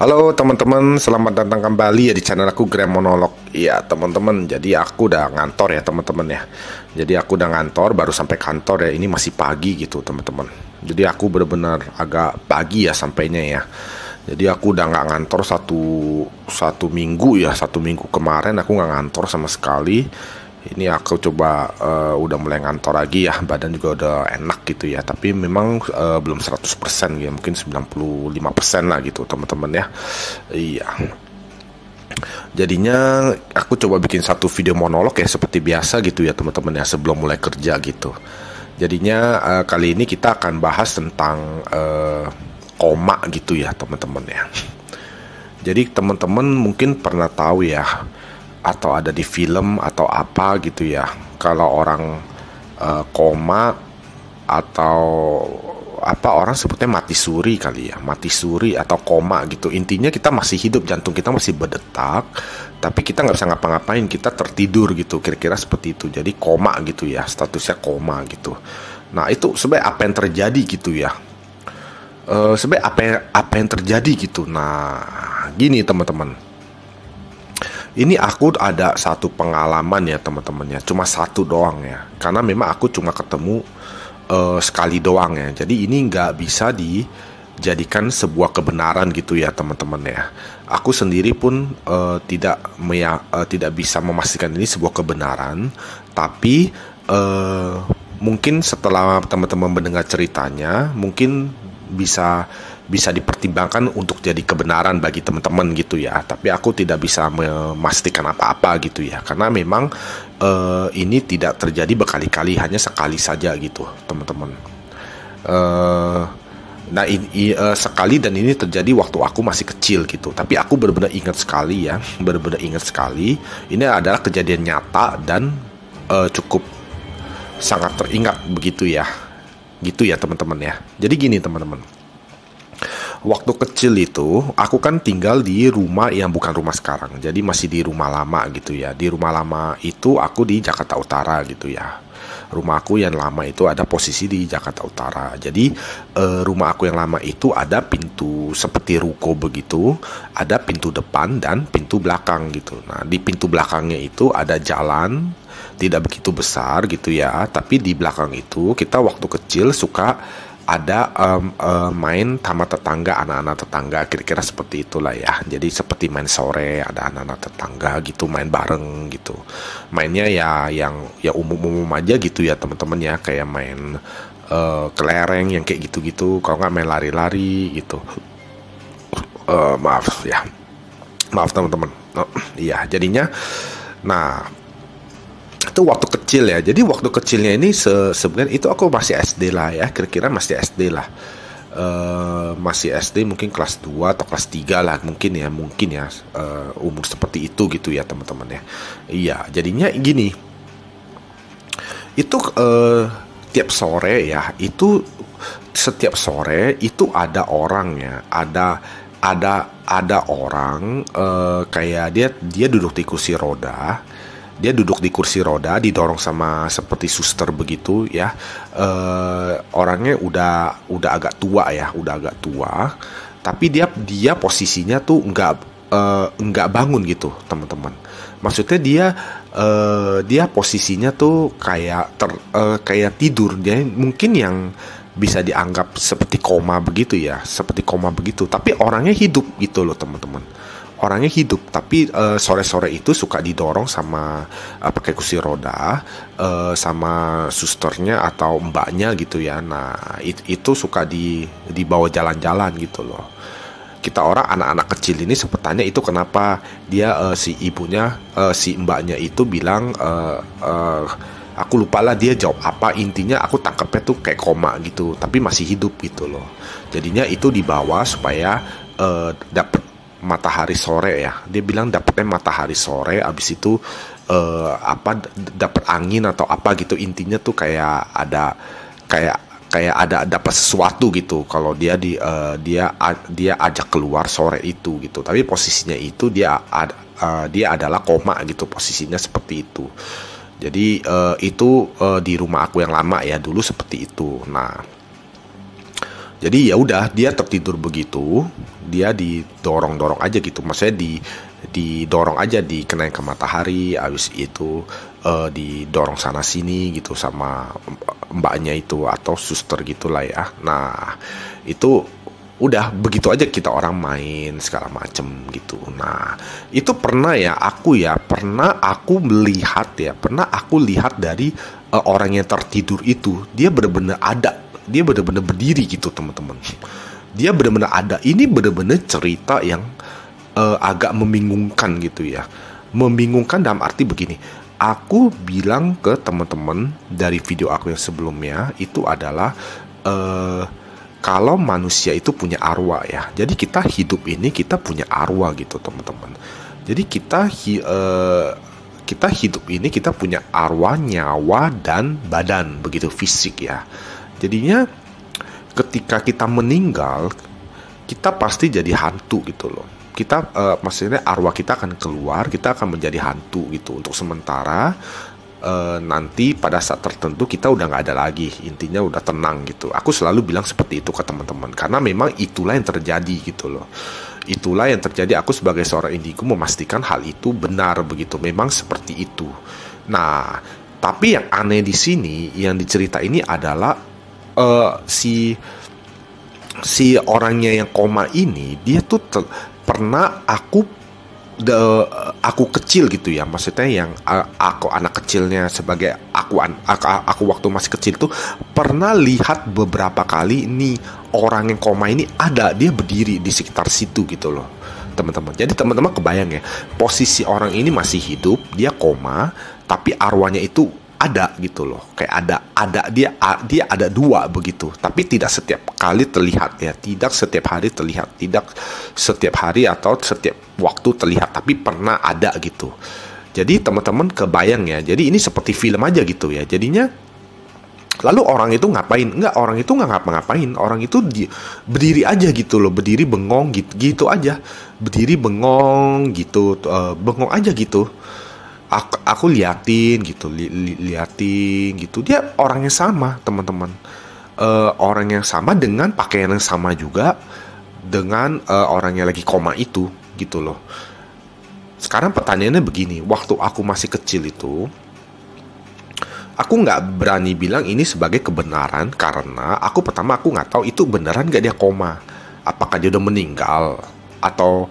Halo teman-teman, selamat datang kembali ya di channel aku Gram Monolog. Iya teman-teman, jadi aku udah ngantor ya teman-teman ya. Jadi aku udah ngantor, baru sampai kantor ya. Ini masih pagi gitu teman-teman. Jadi aku benar-benar agak pagi ya sampainya ya. Jadi aku udah nggak ngantor satu minggu ya. 1 minggu kemarin aku nggak ngantor sama sekali. Ini aku coba udah mulai ngantor lagi ya, badan juga udah enak gitu ya. Tapi memang belum 100% ya, mungkin 95% lah gitu teman-teman ya. Iya. Jadinya aku coba bikin satu video monolog ya seperti biasa gitu ya teman-teman ya, sebelum mulai kerja gitu. Jadinya kali ini kita akan bahas tentang koma gitu ya teman-teman ya. Jadi teman-teman mungkin pernah tahu ya, atau ada di film atau apa gitu ya, kalau orang koma atau apa, orang sebutnya mati suri kali ya, mati suri atau koma gitu. Intinya kita masih hidup, jantung kita masih berdetak, tapi kita nggak bisa ngapa-ngapain, kita tertidur gitu, kira-kira seperti itu. Jadi koma gitu ya, statusnya koma gitu. Nah itu sebenarnya apa yang terjadi gitu ya, sebenarnya apa yang terjadi gitu. Nah gini teman-teman, ini aku ada satu pengalaman ya teman-teman ya, cuma satu doang ya, karena memang aku cuma ketemu sekali doang ya. Jadi ini nggak bisa dijadikan sebuah kebenaran gitu ya teman-teman ya. Aku sendiri pun tidak bisa memastikan ini sebuah kebenaran, tapi mungkin setelah teman-teman mendengar ceritanya, mungkin bisa dipertimbangkan untuk jadi kebenaran bagi teman-teman gitu ya. Tapi aku tidak bisa memastikan apa-apa gitu ya, karena memang ini tidak terjadi berkali-kali, hanya sekali saja gitu teman-teman. Nah ini sekali, dan ini terjadi waktu aku masih kecil gitu. Tapi aku benar-benar ingat sekali ya, benar-benar ingat sekali. Ini adalah kejadian nyata dan cukup sangat teringat begitu ya, gitu ya teman-teman ya. Jadi gini teman-teman, waktu kecil itu aku kan tinggal di rumah yang bukan rumah sekarang, jadi masih di rumah lama gitu ya. Di rumah lama itu aku di Jakarta Utara gitu ya. Rumahku yang lama itu ada posisi di Jakarta Utara. Jadi rumah aku yang lama itu ada pintu seperti ruko begitu, ada pintu depan dan pintu belakang gitu. Nah di pintu belakangnya itu ada jalan, tidak begitu besar gitu ya, tapi di belakang itu kita waktu kecil suka ada main sama tetangga, anak-anak tetangga, kira-kira seperti itulah ya. Jadi seperti main sore, ada anak-anak tetangga gitu main bareng gitu. Mainnya ya yang ya umum-umum aja gitu ya teman-teman ya, kayak main kelereng yang kayak gitu-gitu, kalau nggak main lari-lari gitu. Maaf ya, maaf teman-teman. Iya jadinya, nah itu waktu kecil ya. Jadi waktu kecilnya ini sebenarnya itu aku masih SD lah ya, kira-kira masih SD lah. Masih SD, mungkin kelas 2 atau kelas 3 lah mungkin ya, umur seperti itu gitu ya teman-teman ya. Iya jadinya gini, itu tiap sore ya, itu setiap sore itu ada orang ya, ada orang, kayak dia duduk di kursi roda. Dia duduk di kursi roda, didorong sama seperti suster begitu ya. Orangnya udah agak tua ya, udah agak tua. Tapi dia posisinya tuh nggak bangun gitu teman-teman. Maksudnya dia posisinya tuh kayak tidur. Dia mungkin yang bisa dianggap seperti koma begitu ya, seperti koma begitu. Tapi orangnya hidup gitu loh teman-teman. Orangnya hidup, tapi sore-sore itu suka didorong sama pakai kursi roda, sama susternya atau mbaknya gitu ya. Nah itu suka dibawa jalan-jalan gitu loh. Kita orang anak-anak kecil ini sepertinya itu kenapa dia si ibunya, si mbaknya itu bilang, aku lupa lah dia jawab apa, intinya aku tangkapnya tuh kayak koma gitu, tapi masih hidup gitu loh. Jadinya itu dibawa supaya dapat matahari sore ya. Dia bilang dapatnya matahari sore, abis itu dapat angin atau apa gitu. Intinya tuh kayak ada dapat sesuatu gitu kalau dia ajak keluar sore itu gitu. Tapi posisinya itu dia adalah koma gitu, posisinya seperti itu. Jadi itu di rumah aku yang lama ya dulu seperti itu. Nah Jadi ya udah, dia tertidur begitu, dia didorong-dorong aja gitu, maksudnya didorong aja, dikenain ke matahari, habis itu didorong sana sini gitu sama mbaknya itu atau suster gitulah ya. Nah itu udah begitu aja, kita orang main segala macem gitu. Nah itu pernah aku melihat ya, pernah aku lihat dari orang yang tertidur itu, dia benar-benar ada, dia benar-benar berdiri gitu teman-teman. Dia benar-benar ada. Ini benar-benar cerita yang agak membingungkan gitu ya. Membingungkan dalam arti begini. Aku bilang ke teman-teman dari video aku yang sebelumnya itu adalah kalau manusia itu punya arwah ya. Jadi kita hidup ini kita punya arwah gitu teman-teman. Jadi kita hidup ini kita punya arwah, nyawa, dan badan begitu, fisik ya. Jadinya ketika kita meninggal, kita pasti jadi hantu gitu loh. Kita maksudnya arwah kita akan keluar, kita akan menjadi hantu gitu untuk sementara. Nanti pada saat tertentu kita udah nggak ada lagi, intinya udah tenang gitu. Aku selalu bilang seperti itu ke teman-teman karena memang itulah yang terjadi gitu loh. Itulah yang terjadi. Aku sebagai seorang indigo memastikan hal itu benar begitu, memang seperti itu. Nah, tapi yang aneh di sini yang dicerita ini adalah si orangnya yang koma ini, dia tuh pernah aku kecil gitu ya, maksudnya yang aku anak kecilnya, sebagai aku waktu masih kecil tuh pernah lihat beberapa kali nih orang yang koma ini ada, dia berdiri di sekitar situ gitu loh teman-teman. Jadi teman-teman kebayang ya, posisi orang ini masih hidup, dia koma, tapi arwahnya itu ada gitu loh, kayak ada dia ada dua begitu, tapi tidak setiap kali terlihat ya, tidak setiap hari terlihat, tidak setiap hari atau setiap waktu terlihat, tapi pernah ada gitu. Jadi teman-teman kebayang ya, jadi ini seperti film aja gitu ya. Jadinya lalu orang itu ngapain? Enggak, orang itu nggak ngapa-ngapain, orang itu berdiri aja gitu loh, berdiri bengong gitu aja, berdiri bengong gitu, bengong aja gitu. Aku liatin gitu, liatin gitu. Dia orang yang sama teman-teman, orang yang sama dengan pakaian yang sama juga dengan orang yang lagi koma itu gitu loh. Sekarang pertanyaannya begini, waktu aku masih kecil itu aku nggak berani bilang ini sebagai kebenaran karena aku nggak tahu itu beneran nggak dia koma, apakah dia udah meninggal atau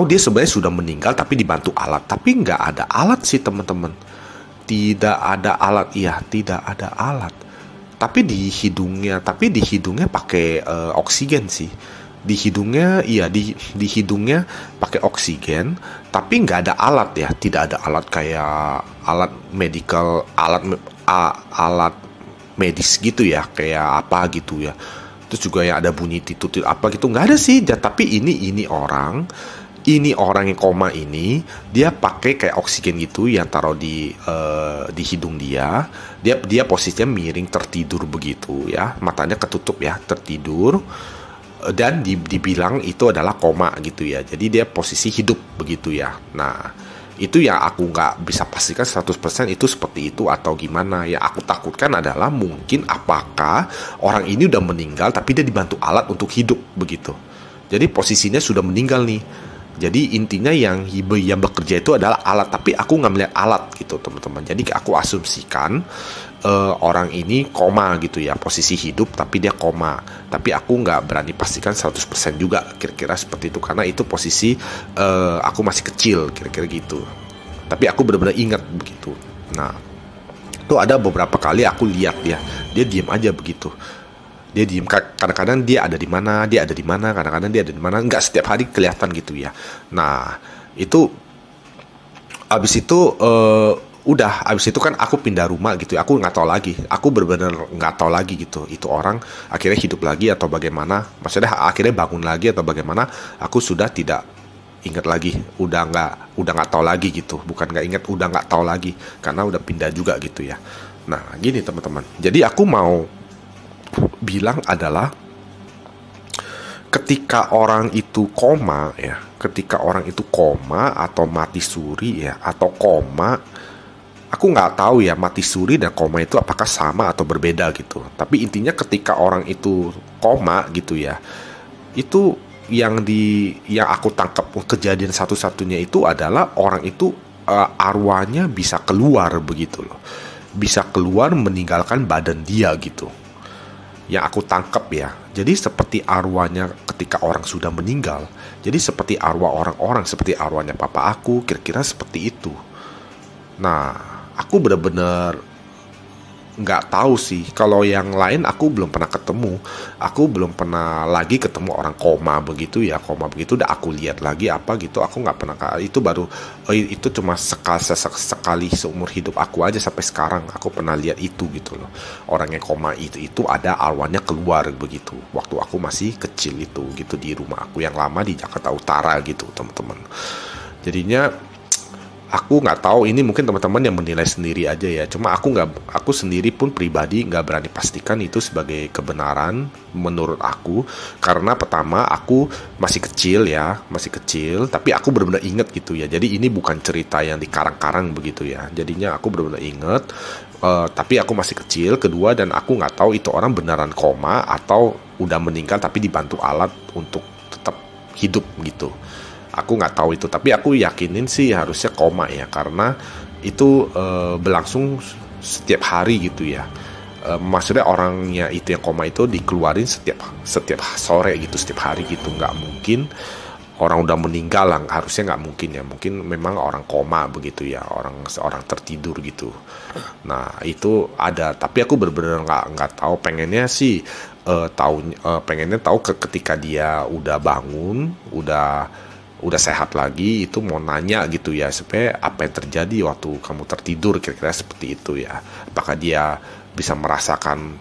dia sebenarnya sudah meninggal tapi dibantu alat. Tapi nggak ada alat sih teman-teman, tidak ada alat, iya tidak ada alat. Tapi di hidungnya pakai oksigen sih, di hidungnya iya di hidungnya pakai oksigen, tapi nggak ada alat ya, tidak ada alat kayak alat medical, alat medis gitu ya, kayak apa gitu ya. Terus juga yang ada bunyi titut apa gitu nggak ada sih. Tapi ini orang yang koma ini, dia pakai kayak oksigen gitu yang taruh di hidung dia posisinya miring tertidur begitu ya, matanya ketutup ya, tertidur, dan dibilang itu adalah koma gitu ya. Jadi dia posisi hidup begitu ya. Nah itu yang aku nggak bisa pastikan 100% itu seperti itu atau gimana. Yang aku takutkan adalah mungkin apakah orang ini udah meninggal tapi dia dibantu alat untuk hidup begitu. Jadi posisinya sudah meninggal nih. Jadi intinya yang bekerja itu adalah alat, tapi aku nggak melihat alat gitu teman-teman. Jadi aku asumsikan orang ini koma gitu ya, posisi hidup tapi dia koma. Tapi aku nggak berani pastikan 100% juga kira-kira seperti itu karena itu posisi aku masih kecil kira-kira gitu. Tapi aku benar-benar ingat begitu. Nah itu ada beberapa kali aku lihat dia diem aja begitu. Dia diem, kadang-kadang dia ada di mana, kadang-kadang dia ada di mana, nggak setiap hari kelihatan gitu ya. Nah itu abis itu abis itu kan aku pindah rumah gitu ya. Aku nggak tahu lagi, aku benar-benar nggak tahu lagi gitu, itu orang akhirnya hidup lagi atau bagaimana, maksudnya akhirnya bangun lagi atau bagaimana, aku sudah tidak ingat lagi, udah nggak tahu lagi gitu. Bukan nggak ingat, udah nggak tahu lagi karena udah pindah juga gitu ya. Nah gini teman-teman, jadi aku mau bilang adalah ketika orang itu koma ya, ketika orang itu koma atau mati suri ya, atau koma aku nggak tahu ya mati suri dan koma itu apakah sama atau berbeda gitu. Tapi intinya ketika orang itu koma gitu ya, itu yang aku tangkap kejadian satu-satunya itu adalah orang itu arwahnya bisa keluar begitu loh, bisa keluar meninggalkan badan dia gitu. Yang aku tangkap ya, jadi seperti arwahnya ketika orang sudah meninggal, jadi seperti arwah orang-orang, seperti arwahnya papa aku, kira-kira seperti itu. Nah, aku benar-benar nggak tahu sih. Kalau yang lain aku belum pernah ketemu. Aku belum pernah lagi ketemu orang koma begitu ya. Koma begitu udah aku lihat lagi apa gitu. Aku nggak pernah. Itu baru itu cuma sekali seumur hidup aku aja sampai sekarang. Aku pernah lihat itu gitu loh. Orang yang koma itu ada arwahnya keluar begitu. Waktu aku masih kecil itu gitu di rumah aku yang lama di Jakarta Utara gitu teman-teman. Jadinya aku nggak tahu, ini mungkin teman-teman yang menilai sendiri aja ya. Cuma aku sendiri pun pribadi nggak berani pastikan itu sebagai kebenaran menurut aku. Karena pertama aku masih kecil ya, masih kecil. Tapi aku benar-benar inget gitu ya. Jadi ini bukan cerita yang dikarang-karang begitu ya. Jadinya aku benar-benar inget. Tapi aku masih kecil. Kedua, dan aku nggak tahu itu orang beneran koma atau udah meninggal tapi dibantu alat untuk tetap hidup gitu. Aku nggak tahu itu, tapi aku yakinin sih harusnya koma ya, karena itu berlangsung setiap hari gitu ya. Maksudnya orangnya itu yang koma itu dikeluarin setiap sore gitu, setiap hari gitu. Nggak mungkin orang udah meninggal lah, harusnya nggak mungkin ya. Mungkin memang orang koma begitu ya, orang tertidur gitu. Nah itu ada, tapi aku bener-bener nggak tahu. Pengennya sih pengennya tahu ketika dia udah bangun, udah sehat lagi, itu mau nanya gitu ya, supaya apa yang terjadi waktu kamu tertidur, kira-kira seperti itu ya. Apakah dia bisa merasakan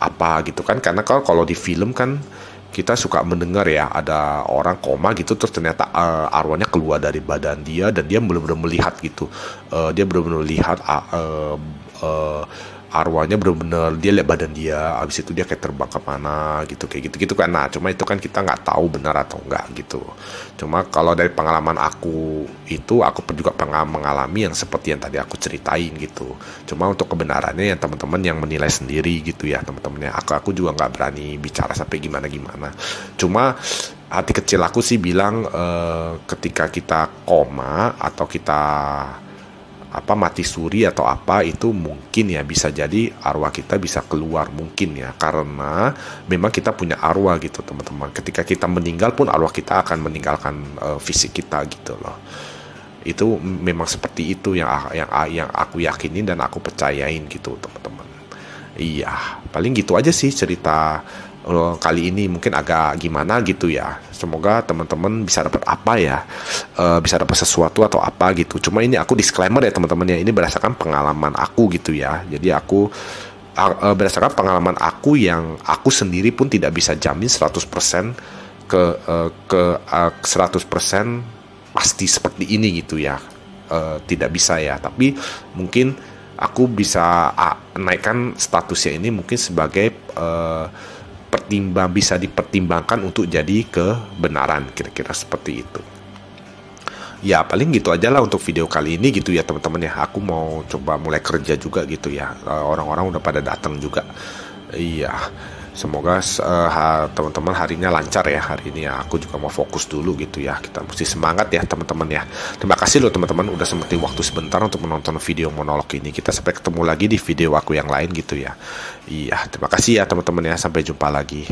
apa gitu kan, karena kalau di film kan kita suka mendengar ya, ada orang koma gitu terus ternyata arwahnya keluar dari badan dia dan dia benar-benar melihat gitu. Dia benar-benar lihat arwahnya, bener-bener dia lihat badan dia, abis itu dia kayak terbang ke mana gitu, kayak gitu kan. Nah cuma itu kan kita nggak tahu benar atau enggak gitu. Cuma kalau dari pengalaman aku itu, aku juga pernah mengalami yang seperti yang tadi aku ceritain gitu. Cuma untuk kebenarannya yang teman-teman yang menilai sendiri gitu ya teman-temannya. Aku juga nggak berani bicara sampai gimana. Cuma hati kecil aku sih bilang ketika kita koma atau kita mati suri atau apa, itu mungkin ya bisa jadi arwah kita bisa keluar mungkin ya, karena memang kita punya arwah gitu teman-teman. Ketika kita meninggal pun arwah kita akan meninggalkan fisik kita gitu loh. Itu memang seperti itu yang aku yakinin dan aku percayain gitu teman-teman. Iya, paling gitu aja sih cerita kali ini, mungkin agak gimana gitu ya. Semoga teman-teman bisa dapat apa ya, bisa dapat sesuatu atau apa gitu. Cuma ini aku disclaimer ya teman-teman ya, ini berdasarkan pengalaman aku gitu ya. Jadi aku berdasarkan pengalaman aku yang aku sendiri pun tidak bisa jamin 100% ke 100% pasti seperti ini gitu ya. Tidak bisa ya, tapi mungkin aku bisa naikkan statusnya ini mungkin sebagai bisa dipertimbangkan untuk jadi kebenaran, kira-kira seperti itu. Ya paling gitu aja lah untuk video kali ini gitu ya teman-teman ya. Aku mau coba mulai kerja juga gitu ya. Orang-orang udah pada datang juga. Iya, semoga teman-teman harinya lancar ya hari ini ya. Aku juga mau fokus dulu gitu ya. Kita mesti semangat ya teman-teman ya. Terima kasih loh teman-teman udah sempetin waktu sebentar untuk menonton video monolog ini. Kita sampai ketemu lagi di video aku yang lain gitu ya. Iya, terima kasih ya teman-teman ya. Sampai jumpa lagi.